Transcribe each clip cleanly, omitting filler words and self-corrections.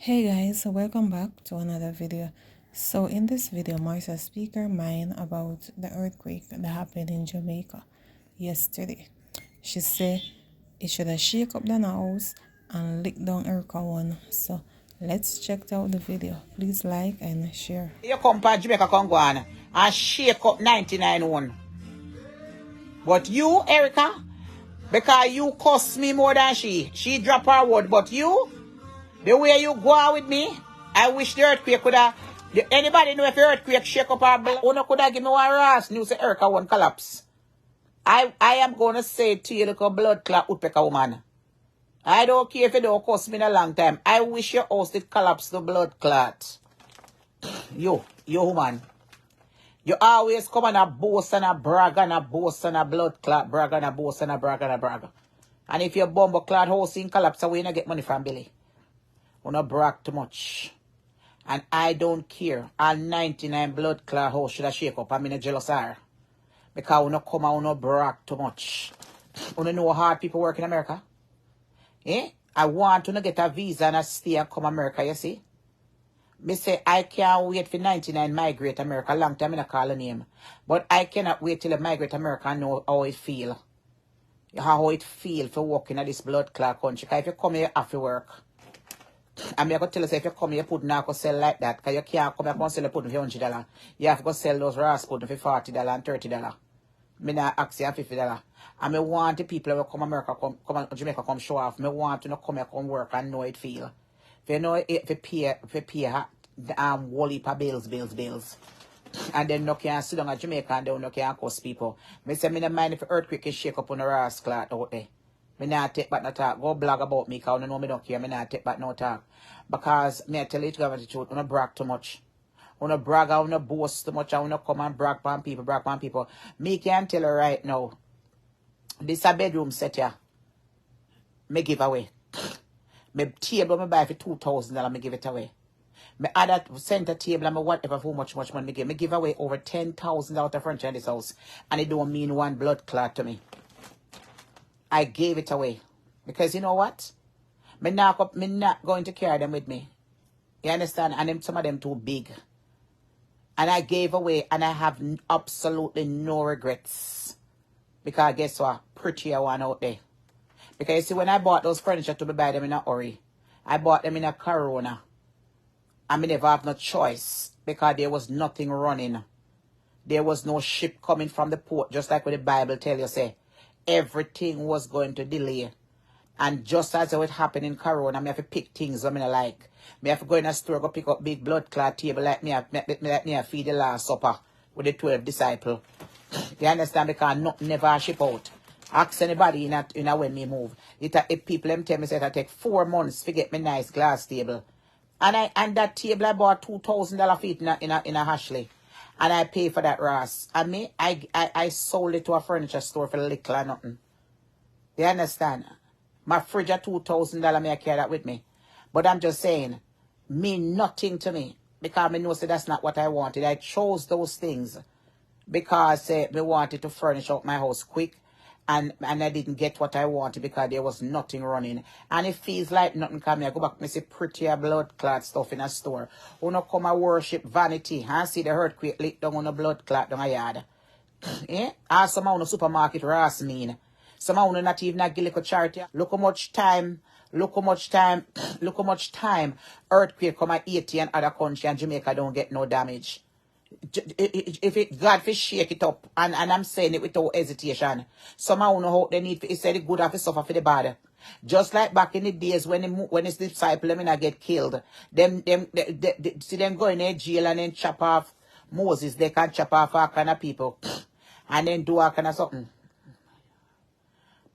Hey guys, so welcome back to another video. So in this video, Marcia speaker mine about the earthquake that happened in Jamaica yesterday. She said it should have shake up the house and lick down Erica one. So let's check out the video. Please like and share. You come to Jamaica come go on and shake up 99 one. But you, Erica, because you cost me more than she drop her word. But you, the way you go out with me, I wish the earthquake could have. Anybody know if the earthquake shake up her blood? Uno could have give me one ras news say Erica won't collapse. I am going to say to you, little blood clot woodpecker woman. I don't care if it don't cost me in a long time. I wish your house did collapse the blood clot. You woman. You always come on a boast and a brag and a boast and a blood clot brag and a boast and a brag and a brag. And if your bumble clot house in collapse, we not get money from Billy. We not brag too much. And I don't care. All 99 blood clot house should have shake up. I'm in a jealous hour. Because we not come and we not brag too much. We don't know how hard people work in America. I want to get a visa and a stay and come America, you see. Me say I can't wait for 99 migrate America. Long time I not call a name. But I cannot wait till I migrate America and know how it feel. How it feel for working in this blood clot country. Because if you come here, you have to work. And me I go tell you, say, if you come here, pudding not go sell like that. Because you can't come here and sell a pudding for $100. You have to go sell those rice pudding for $40 and $30. Me not ask you $50. And me want the people who come America, come Jamaica, come show off. Me want to not come here, come work and know it feel. If you know it, if you pay whole heap of bills. And then no can sit down at Jamaica and then no can cost people. Me say me no mind if earthquake can shake up on the ras clot out there. Me not take back no talk. Go blog about me because I know me don't care. Me not take back no talk. Because me I tell you the truth, I don't brag too much. I don't brag, I don't boast too much. I don't come and brag on people. Me can tell you right now. This a bedroom set here. Me give away. Me table me buy for $2,000, me give it away. Me add that center table and me whatever for much money me give. Me give away over $10,000 out of furniture in this house. And it don't mean one blood clot to me. I gave it away. Because you know what? Me not going to carry them with me. You understand? And some of them too big. And I gave away and I have absolutely no regrets. Because guess what? Prettier one out there. Because you see, when I bought those furniture to buy them in a hurry, I bought them in a Corona. I never have no choice because there was nothing running. There was no ship coming from the port, just like what the Bible tell you, say. Everything was going to delay. And just as it would happen in Corona, I have to pick things I like. I have to go in a store, go pick up big blood clot table like me, I feed the Last Supper with the 12 disciples. You understand? Because nothing never ship out. Ask anybody in a when me move. If people them tell me say it take 4 months to get me nice glass table. And that table I bought $2,000 feet in a Ashley. And I pay for that Ross. And I sold it to a furniture store for little or nothing. You understand? My fridge at $2,000, I carry that with me. But I'm just saying, mean nothing to me. Because I know that's not what I wanted. I chose those things because me wanted to furnish out my house quick. And I didn't get what I wanted because there was nothing running. And it feels like nothing coming. I go back and see prettier blood clot stuff in a store. Who no come and worship vanity and see the earthquake lick down on the blood clot down a yard. Or some on the supermarket ras mean. Some on not even a little charity. Look how much time earthquake come at Haiti and other country and Jamaica don't get no damage. If it God for shake it up, and I'm saying it without hesitation. Somehow know how they need. He said it good have to suffer for the bad. Just like back in the days when his disciple them get killed, see them go in a jail and then chop off Moses. They can chop off all kind of people, and then do all kind of something.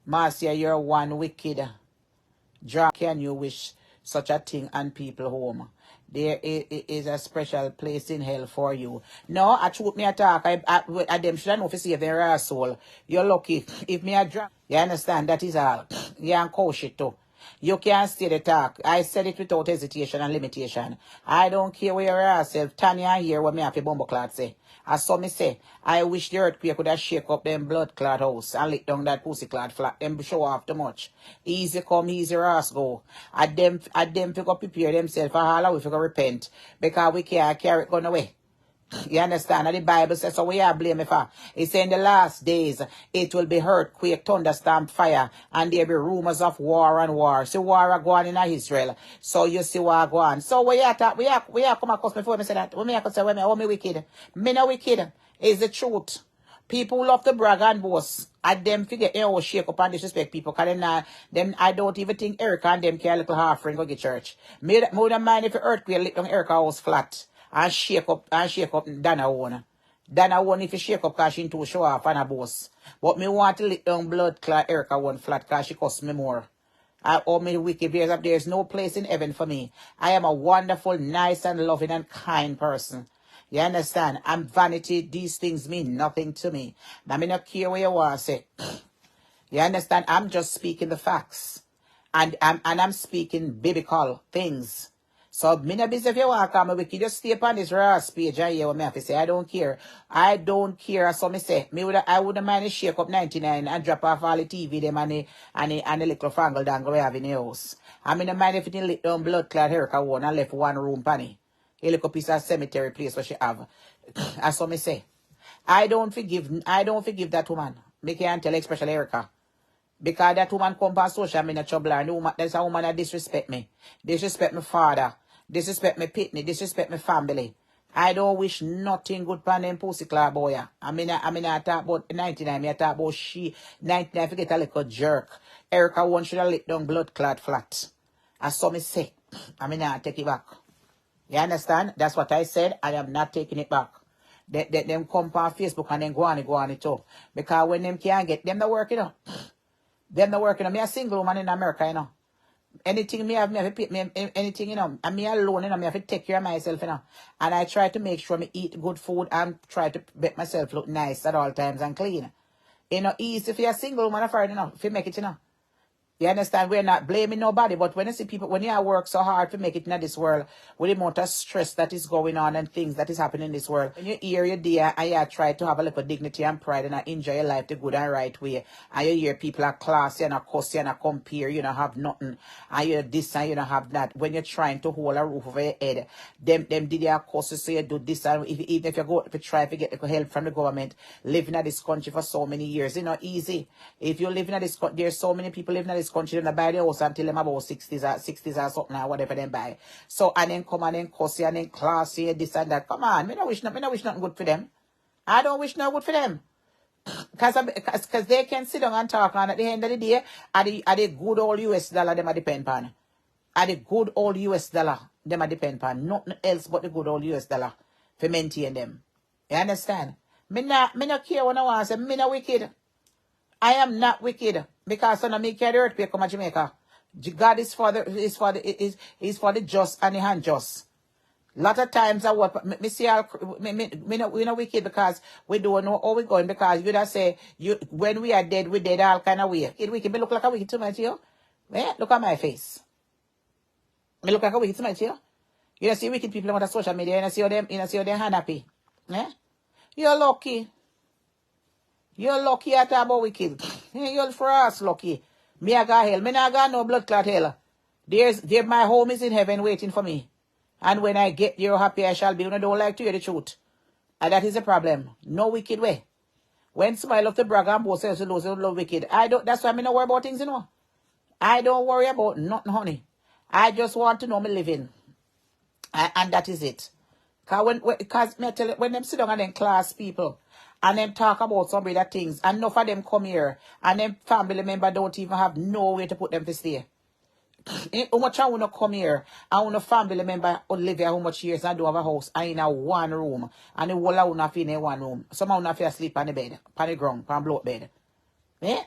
Marcia, you're one wicked. John, can you wish such a thing on people home? There is a special place in hell for you. No, I truth me attack. I them should know if you save their soul. You're lucky. If me a drop, you understand, that is all. You and coach it too. You can't stay the talk. I said it without hesitation and limitation. I don't care where you're yourself. Tanya here what me have to bumble clot say. As some me say, I wish the earthquake could have shake up them blood clot house and lick down that pussy clot flat. Them show off too much. Easy come, easy ass go. At them figure prepare themselves for all we figure repent. Because we can't carry it going away. You understand? And the Bible says, so we are blaming for. It says in the last days, it will be earthquake, thunderstorm, fire, and there be rumors of war and war. See, war are going in Israel. So you see war going. So we are come across before me say that. We may say, me wicked. Me no wicked. It's the truth. People love to brag and boast. At them figure, shake up and disrespect people. Cause them, I don't even think Erica and them care a little half friend go get church. Me don't mind if the earthquake lick down Erica house flat. And shake up Donna one. Donna one if you shake up cause she too show off and a boss. But me want to lick down blood clot Erica one flat cause she cost me more. Me wicked bears up. There's no place in heaven for me. I am a wonderful, nice and loving and kind person. You understand? I'm vanity. These things mean nothing to me. Now me not care what you want to say. You understand? I'm just speaking the facts. And I'm speaking biblical things. So, me no busy if you want to come, we can just stay upon this Ross page and hear what me have to say. I don't care. I don't care. So, me say, I wouldn't mind to shake up 99 and drop off all the TV them and the little fangle dangle we have in the house. I mean, no mind if it lit down blood clot Erica one and left one room panny. A little piece of cemetery place where she have. That's what me say. I don't forgive that woman. Me can't tell, especially Erica. Because that woman come on social media trouble and there's a woman that disrespect me. Disrespect my father. Disrespect my pitney. Disrespect my family. I don't wish nothing good for them pussy club boy. I mean I talk about 99, I talk about she 99 forget a little jerk. Erica one should have licked down blood clot flat. I saw me say. I take it back. You understand? That's what I said. I am not taking it back. Them come on Facebook and then go on it too. Because when them can't get them the work, you know. Them not working. Me a single woman in America, you know. Anything me have to pay me anything, you know. And me alone, you know, me have to take care of myself, you know. And I try to make sure me eat good food and try to make myself look nice at all times and clean. You know, easy if you're a single woman afraid, you know, if you make it, you know. You understand? We're not blaming nobody, but when you see people, when you work so hard to make it in this world, with the amount of stress that is going on and things that is happening in this world, when you hear your dear and you try to have a little dignity and pride and enjoy your life the good and right way, and you hear people are classy and are cussy and are compare, you don't have nothing, and you this and you don't have that, when you're trying to hold a roof over your head, them did your courses, so you do this, and even if you go to try to get help from the government, living in this country for so many years, it's not easy. If you live in this country, there's so many people living in this country and buy the house until them about 60s or something or whatever them buy. So and then come and then cuss you and then class you this and that. Come on, me no wish nothing good for them. I don't wish no good for them. Because they can sit down and talk, and at the end of the day, are the good old US dollar them a depend on. Are the good old US dollar them a depend on. Nothing else but the good old US dollar for maintain them. You understand? Me not care what I want to say. Me not wicked. I am not wicked because son of me carry the earthquake come to Jamaica. God is for the just and the unjust. Lot of times I what me see we not wicked because we don't know how we going because you just say when we are dead we dead all kind of way. It wicked me look like a wicked too much here. Yeah, look at my face. Me look like a wicked too much here. You see wicked people on the social media and see them happy. Yeah? You're lucky. You're lucky at about wicked. You're for us lucky. Me I got hell. Me not got no blood clot hell. My home is in heaven waiting for me. And when I get there happy I shall be. When I don't like to hear the truth. And that is the problem. No wicked way. When somebody love to brag and boast themselves to love wicked. That's why I don't worry about things, you know. I don't worry about nothing, honey. I just want to know me living. And that is it. Because me tell you, when them sit down and them class people and them talk about some other things, and enough of them come here, and them family member don't even have no way to put them to stay. How much I want to come here, I want a family member who live here how much years and do have a house, and in a one room, and the whole of una in one room. Some of una feel sleep on the bed, on the ground, on bloat bed. Eh?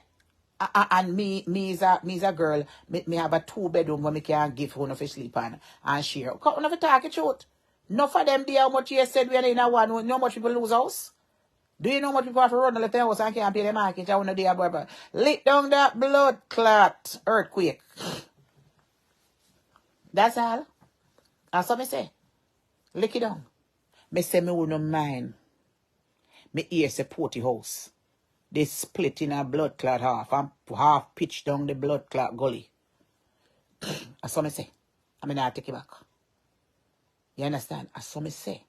And me is a girl, me have a 2-bedroom where me can give one of sleep on and share. Because one of the talk the truth. Enough of them there how much you said we are in a one, you know how much people lose house? Do you know how much people have to run the left house and can't pay the market? I want to do a lick down that blood clot earthquake. That's all. And so me say, lick it down. Me say me will no mind. Me ear say Porty House. They split in a blood clot half and half pitch down the blood clot gully. That's what me say. I mean, I take it back. You understand? That's what me say.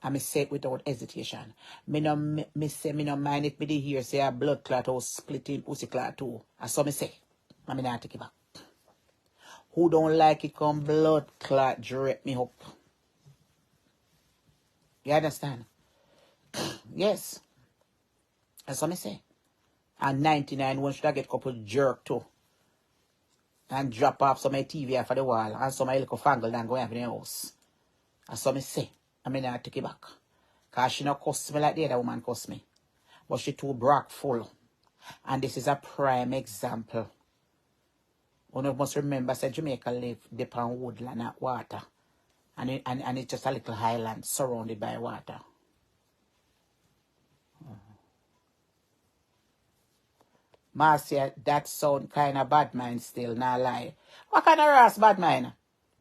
I me say it without hesitation. Me say me no mind if me dey hear say a blood clot or split in pussy clot too. That's what me say. I mean, I take it back. Who don't like it come blood clot drape me up. You understand? Yes. That's what me say. And 99 one should I get couple jerk too. And drop off some of my TV off of the wall. And some of my little fangle and go in the house. That's what me say. I mean, I take it back. Because she not cuss me like the other woman cuss me. But she too brock full. And this is a prime example. One must remember, say Jamaica live deep on woodland and water. And it's just a little highland surrounded by water. Marcia, that sound kind of bad mind still, not lie. What kind of ass bad mind?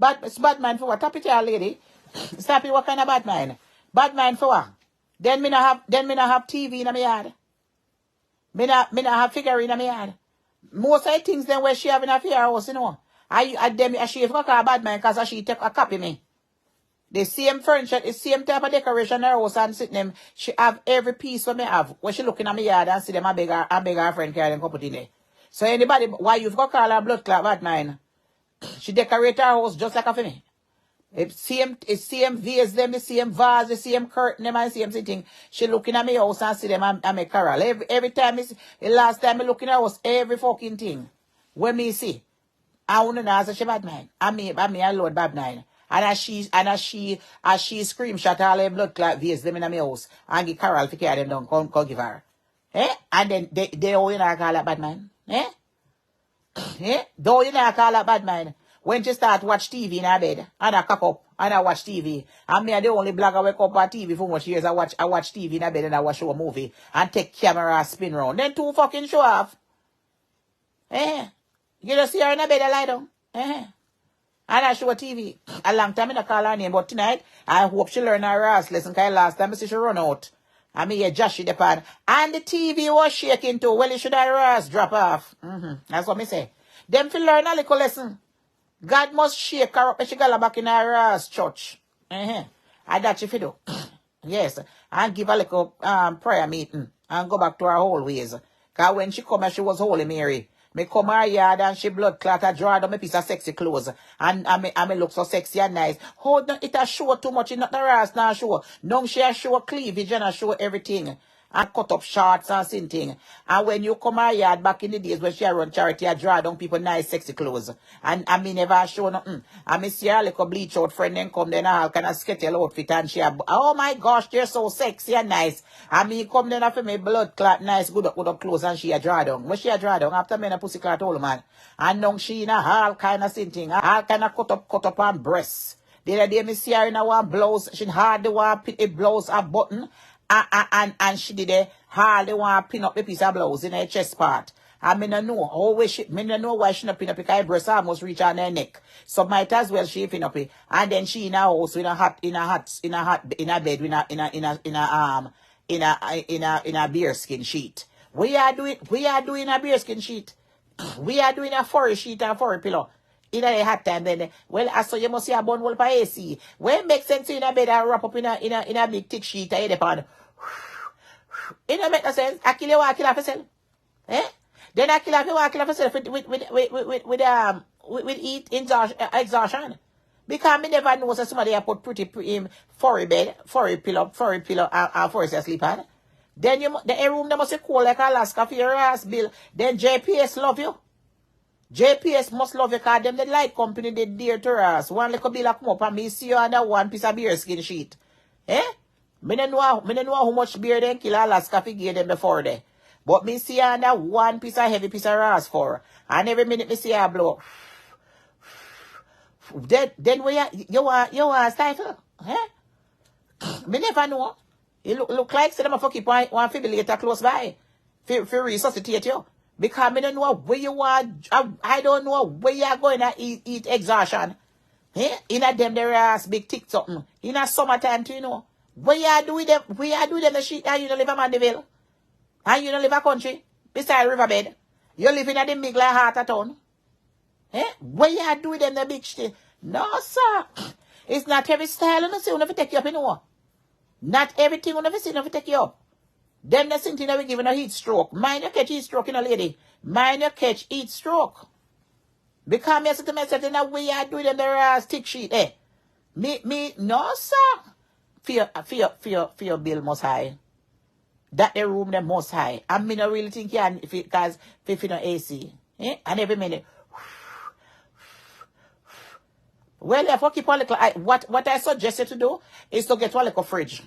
It's bad mind for what? Tap it here, lady. Stop it, what kind of bad mind? Bad mind for what? Then me not have TV in my yard. Me not have figurine in my yard. Most of the things then where she have in a fear house, you know. She have a bad mind because she take a copy me. The same furniture, the same type of decoration in her house and sitting them. She have every piece what me have. When she looking at me yard and see them, I beg her friend carry them put in there. So anybody, why you've got call her blood clot bad mind? She decorate her house just like a for me. It's same vase them, the same vase, the same curtain them and the same thing. She looking at me house and see them and make carol. Every time, the last time me looking at her house, every fucking thing. When me see, I want to know as she bad mind. I me alone bad mind. And as she scream shot all her blood clot vase them in my house and give carol to carry them down, come give her. Eh? And then they all you know call that bad mind. Eh? Eh? Though you know call that bad mind. When she start watch TV in her bed, and I cock up, and I watch TV, and me are the only black I wake up on TV for much years, I watch TV in her bed and I watch a movie, and take camera spin round. Then two fucking show off. Eh? You just see her in her bed and lie down. Eh? And I show a TV. A long time I don't call her name, but tonight, I hope she learn her ass lesson, because last time I see she run out. I mean, yeah, Josh the pan. And the TV was shaking too. Well, it should have her ass drop off. That's what me say. Them feel learn a little lesson. God must shake her up and she got her back in her ass church. And that she do. Yes. And give a little prayer meeting. And go back to her whole ways. Because when she come, she was Holy Mary. Me come her yard and she blood clot. I draw down a piece of sexy clothes. And me look so sexy and nice. Hold on, it a show too much. It not the ass now show. No, she a show cleavage and a show everything. And cut up shorts and something. And when you come her yard back in the days when she run charity, I draw down people nice sexy clothes. And I me never show nothing. And me see her like a bleach out friend then come then all kind of skettle outfit and she have, oh my gosh, they're so sexy and nice. And me come then after me blood clot nice good up clothes and she a draw down. When she a draw down after me a pussy clot old man. And now she in a all kind of something. All kind of cut up on breasts. The other day me see her in a one blouse. She hardly want put a blouse a button. And she did a hardly want to pin up the piece of blouse in her chest part. I mean, I know why she not pin up because her breast almost reach on her neck. So might as well she pin up it. And then she in a house in a bed in a bearskin sheet. We are doing a bearskin sheet. We are doing a furry sheet and furry pillow. In a hot time then, well, I saw you must see a bun wall by AC. Well, it makes sense in a bed and wrap up in a big thick sheet and upon. It don't make no sense. I kill you, I kill off yourself. Eh? Then I kill off yourself with heat exhaustion. Because me never know that somebody have put pretty furry bed, furry pillow, and furry sleep on. Then the room that must be cold like Alaska for your ass bill. Then JPS love you. JPS must love you because them the light company they dear to us. One little bill come up and me see you under one piece of beer skin sheet. Eh? Me don't know how much beer they kill Alaska to give them before they. But me see you under one piece of heavy piece of ass for. And every minute me see you blow. Then where you are stifle? Eh? Me never know. It look like say them a fucking point one fibrillator close by. For resuscitate you. Because I don't know where you are. I don't know where you are going to eat exhaustion. Eh? In a them there ass big TikTok. In a summertime too, you know. Where you do with them? Where you do them the shit and you don't live a Mandeville? And you don't live a country? Beside riverbed. You live in a the middle of heart of town. Eh? Where you do with them the big shit? No, sir. It's not every style you see, you never take you up, you know. Not everything you never see, you never take you up. Them the same thing that we giving a heat stroke. Mind you catch heat stroke in a lady. Mind you catch heat stroke. Because me say to myself, in a way I do them the stick sheet, eh? Me, no, sir. Fear bill most high. That the room them most high. And me not really think yeah, because if you no AC. Eh? And every minute. Well, if I keep on little, what I suggest you to do is to get one little fridge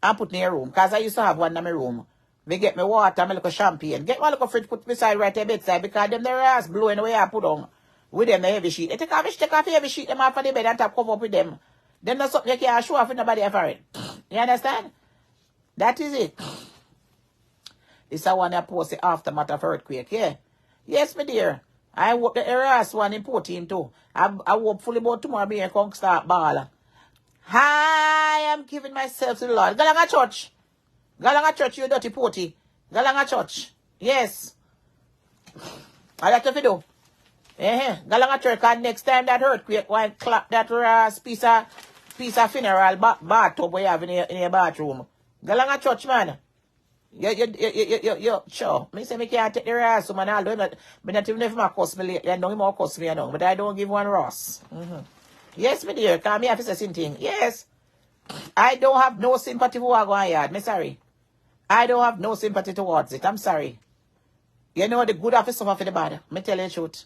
and put in your room. Because I used to have one in my room. Me get me water, me little champagne. Get one little fridge, put beside right at bedside because them their ass blowing away I put on. With them the heavy sheet. They take off the heavy sheet, them off of the bed and top cover up with them. Then that's something you can't show off with nobody ever it. You understand? That is it. This is one I post the aftermath of earthquake, yeah. Yes, my dear. I hope the Eras one in 14 too. I hope fully about tomorrow me and come start ball. I am giving myself to the Lord. Galanga church. Galanga church, you dirty potty. Galanga church. Yes. I like to do. Galanga church, and next time that earthquake, why clap that piece of funeral bathtub we have in your bathroom. Galanga church, man. You, sure. Me say me can't take the Ross, man. I don't not even if my cost me lately. I know him more cost me, I know. But I don't give one Ross. Yes, me dear. Come here, officer thing. Yes. I don't have no sympathy for what going yard. Me sorry. I don't have no sympathy towards it. I'm sorry. You know the good officer for the bad. Me tell you the truth.